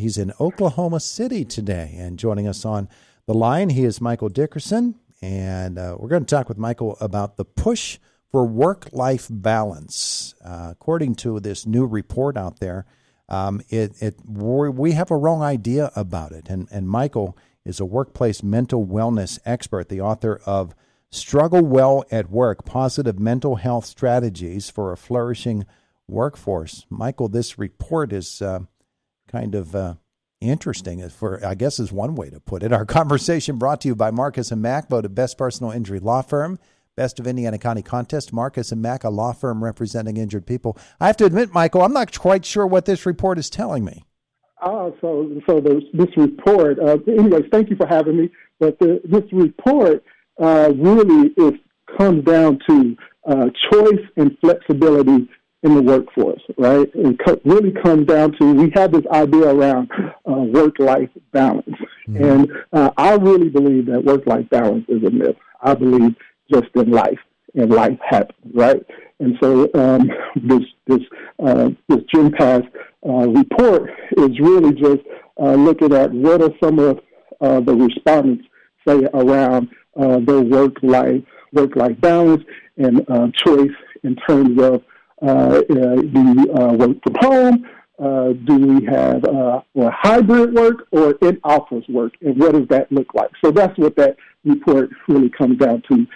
He's in Oklahoma City today. And joining us on the line, he is Michael Dickerson. And we're going to talk with Michael about the push for work-life balance. According to this new report out there, we have a wrong idea about it. And Michael is a workplace mental wellness expert, the author of Struggle Well at Work, Positive Mental Health Strategies for a Flourishing Workforce. Michael, this report is kind of interesting, I guess is one way to put it. Our conversation brought to you by Marcus & Mack, voted Best Personal Injury Law Firm, Best of Indiana County Contest. Marcus & Mack, a law firm representing injured people. I have to admit, Michael, I'm not quite sure what this report is telling me. This report, anyways, thank you for having me. But this report really comes down to choice and flexibility in the workforce, right? It really comes down to, we have this idea around work-life balance. Mm-hmm. And I really believe that work-life balance is a myth. I believe just in life, and life happens, right? And so this Jim Pass report is really just looking at what are some of the respondents say around their work-life balance and choice in terms of do we work from home? Do we have hybrid work or in-office work? And what does that look like? So that's what that report really comes down to,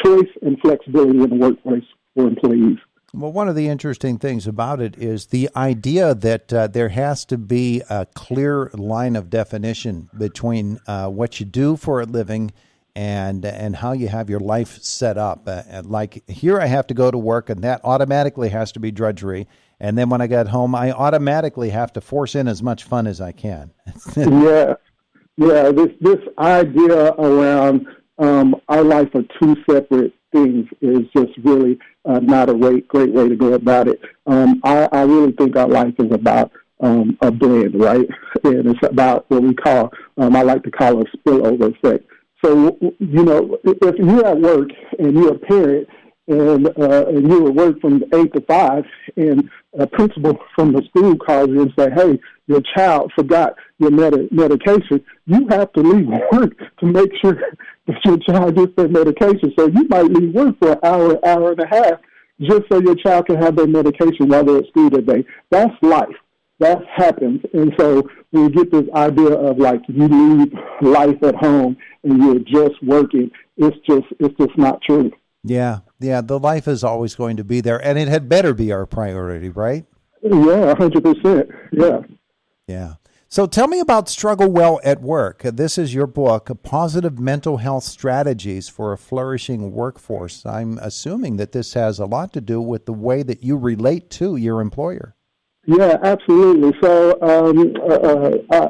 choice and flexibility in the workplace for employees. Well, one of the interesting things about it is the idea that there has to be a clear line of definition between what you do for a living and how you have your life set up. Like here I have to go to work, and that automatically has to be drudgery. And then when I get home, I automatically have to force in as much fun as I can. Yeah. This idea around our life are two separate things is just really not a great way to go about it. I really think our life is about a blend, right? And it's about what we call, I like to call a spillover effect. So, if you're at work and you're a parent and you at work from 8 to 5 and a principal from the school calls you and say, hey, your child forgot your medication, you have to leave work to make sure that your child gets their medication. So you might leave work for an hour and a half just so your child can have their medication while they're at school today. That's life. That happens. And so we get this idea of like you leave life at home and you're just working. It's just not true. Yeah. The life is always going to be there, and it had better be our priority, right? Yeah, 100%. Yeah. So tell me about Struggle Well at Work. This is your book, Positive Mental Health Strategies for a Flourishing Workforce. I'm assuming that this has a lot to do with the way that you relate to your employer. Yeah, absolutely. So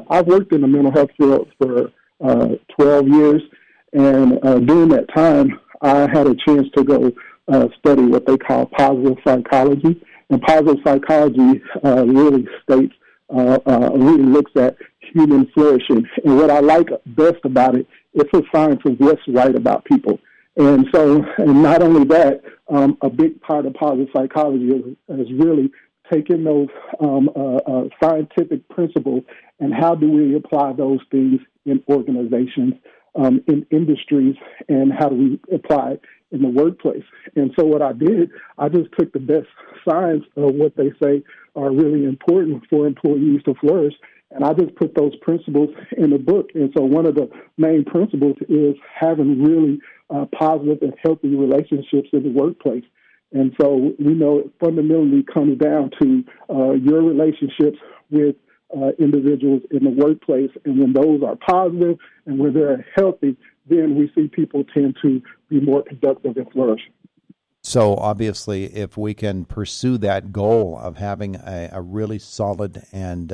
I've worked in the mental health field for 12 years, and during that time, I had a chance to go study what they call positive psychology. And positive psychology really states, really looks at human flourishing. And what I like best about it, it's a science of what's right about people. And so, and not only that, a big part of positive psychology is really taking those scientific principles and how do we apply those things in organizations, in industries, and how do we apply it in the workplace. And so what I did, I just took the best science of what they say are really important for employees to flourish, and I just put those principles in the book. And so one of the main principles is having really positive and healthy relationships in the workplace. And so we know it fundamentally comes down to your relationships with individuals in the workplace. And when those are positive and when they're healthy, then we see people tend to be more productive and flourish. So obviously, if we can pursue that goal of having a really solid and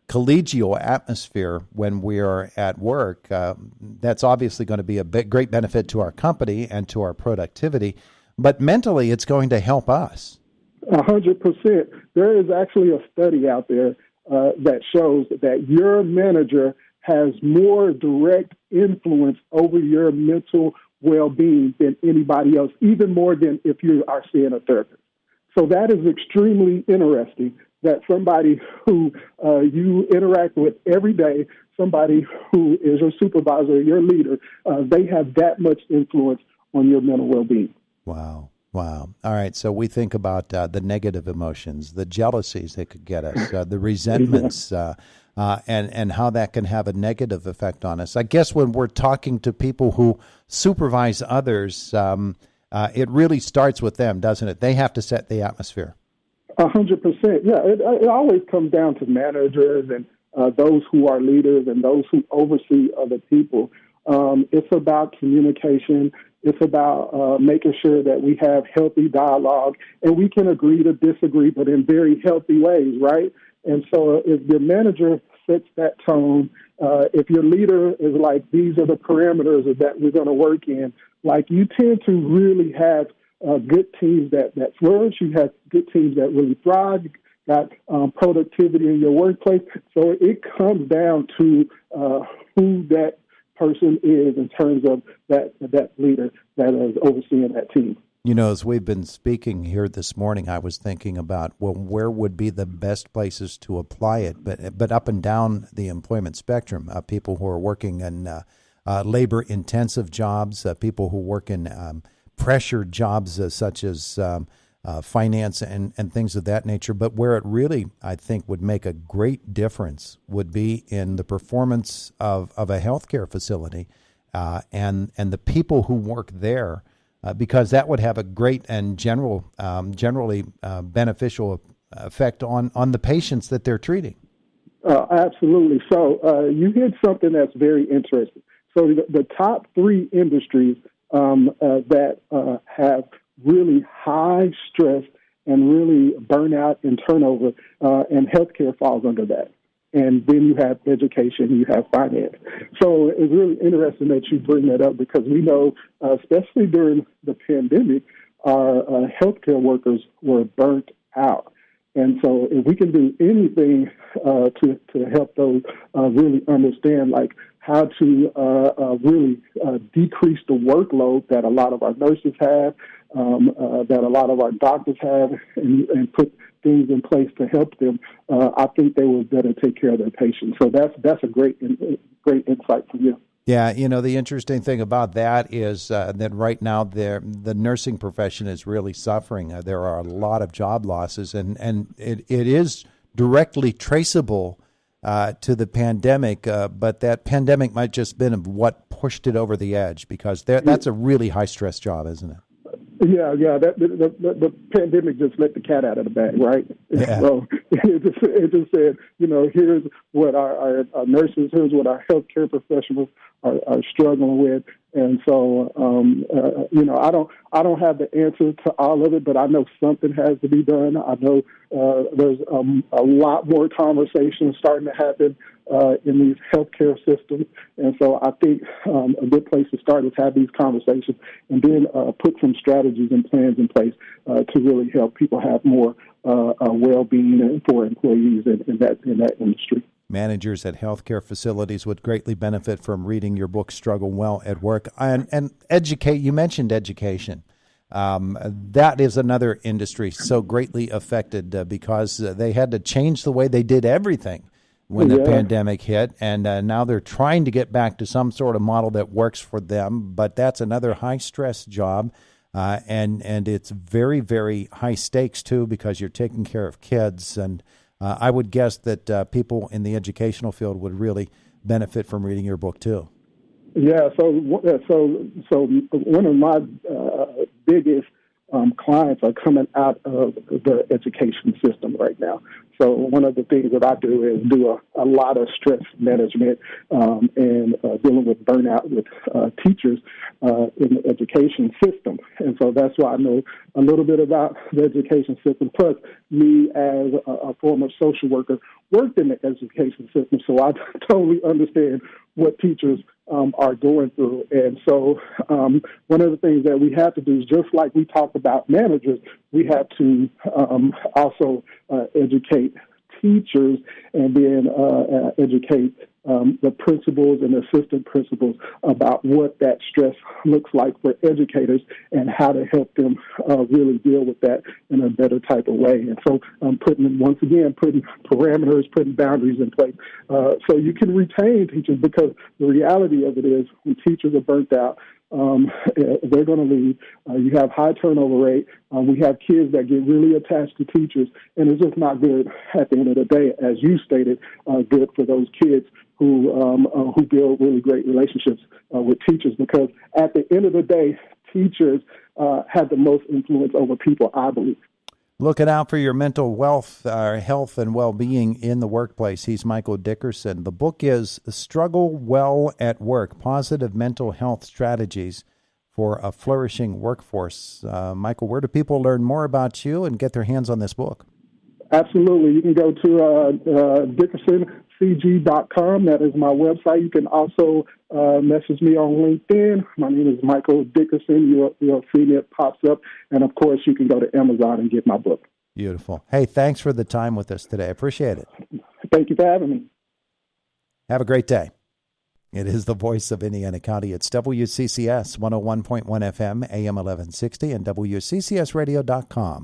collegial atmosphere when we are at work, that's obviously going to be a great benefit to our company and to our productivity. But mentally, it's going to help us. 100%. There is actually a study out there that shows that your manager has more direct influence over your mental well-being than anybody else, even more than if you are seeing a therapist. So that is extremely interesting that somebody who you interact with every day, somebody who is your supervisor, your leader, they have that much influence on your mental well-being. Wow. Wow. All right. So we think about the negative emotions, the jealousies that could get us, the resentments, and how that can have a negative effect on us. I guess when we're talking to people who supervise others, it really starts with them, doesn't it? They have to set the atmosphere. 100%. Yeah, it always comes down to managers and those who are leaders and those who oversee other people. It's about communication. It's about making sure that we have healthy dialogue and we can agree to disagree, but in very healthy ways, right? And so if your manager sets that tone, if your leader is like, these are the parameters that we're going to work in, like you tend to really have good teams that flourish. You have good teams that really thrive. You got productivity in your workplace. So it comes down to who that person is in terms of that leader that is overseeing that team. You know, as we've been speaking here this morning, I was thinking about, well, where would be the best places to apply it? But up and down the employment spectrum, people who are working in labor-intensive jobs, people who work in pressured jobs such as finance and things of that nature. But where it really, I think, would make a great difference would be in the performance of a healthcare facility and the people who work there, because that would have a great and generally beneficial effect on the patients that they're treating. Absolutely. So you hit something that's very interesting. So the top three industries that have really high stress and really burnout and turnover, and healthcare falls under that. And then you have education, you have finance. So it's really interesting that you bring that up because we know, especially during the pandemic, our healthcare workers were burnt out. And so if we can do anything to help those really understand, like, how to really decrease the workload that a lot of our nurses have, that a lot of our doctors have, and put things in place to help them, I think they will better take care of their patients. So that's a great insight from you. Yeah, you know, the interesting thing about that is that right now the nursing profession is really suffering. There are a lot of job losses, and it is directly traceable to the pandemic, but that pandemic might just been what pushed it over the edge, because that's a really high-stress job, isn't it? Yeah. The pandemic just let the cat out of the bag, right? Yeah. So it just said, here's what our nurses, here's what our healthcare professionals are struggling with, and so I don't have the answer to all of it, but I know something has to be done. I know there's a lot more conversations starting to happen in these healthcare systems, and so I think a good place to start is have these conversations, and then put some strategies and plans in place to really help people have more well-being for employees in that industry. Managers at healthcare facilities would greatly benefit from reading your book, Struggle Well at Work. And educate, you mentioned education. That is another industry so greatly affected because they had to change the way they did everything when the pandemic hit. And now they're trying to get back to some sort of model that works for them. But that's another high-stress job. And it's very, very high stakes, too, because you're taking care of kids. And I would guess that people in the educational field would really benefit from reading your book, too. Yeah, so one of my biggest clients are coming out of the education system right now. So one of the things that I do is do a lot of stress management and dealing with burnout with teachers in the education system. And so that's why I know a little bit about the education system. Plus, me as a former social worker worked in the education system, so I totally understand what teachers are going through. And so one of the things that we have to do is, just like we talk about managers, we have to also educate teachers and then educate the principals and assistant principals about what that stress looks like for educators and how to help them really deal with that in a better type of way. And so putting parameters, putting boundaries in place so you can retain teachers, because the reality of it is when teachers are burnt out, they're going to leave. You have high turnover rate. We have kids that get really attached to teachers, and it's just not good at the end of the day, as you stated, good for those kids who build really great relationships with teachers, because at the end of the day, teachers have the most influence over people, I believe. Looking out for your mental health and well-being in the workplace. He's Michael Dickerson. The book is Struggle Well at Work, Positive Mental Health Strategies for a Flourishing Workforce. Michael, where do people learn more about you and get their hands on this book? Absolutely. You can go to DickersonCG.com. That is my website. You can also message me on LinkedIn. My name is Michael Dickerson. You'll see me, it pops up. And, of course, you can go to Amazon and get my book. Beautiful. Hey, thanks for the time with us today. I appreciate it. Thank you for having me. Have a great day. It is the voice of Indiana County. It's WCCS 101.1 FM, AM 1160, and WCCSradio.com.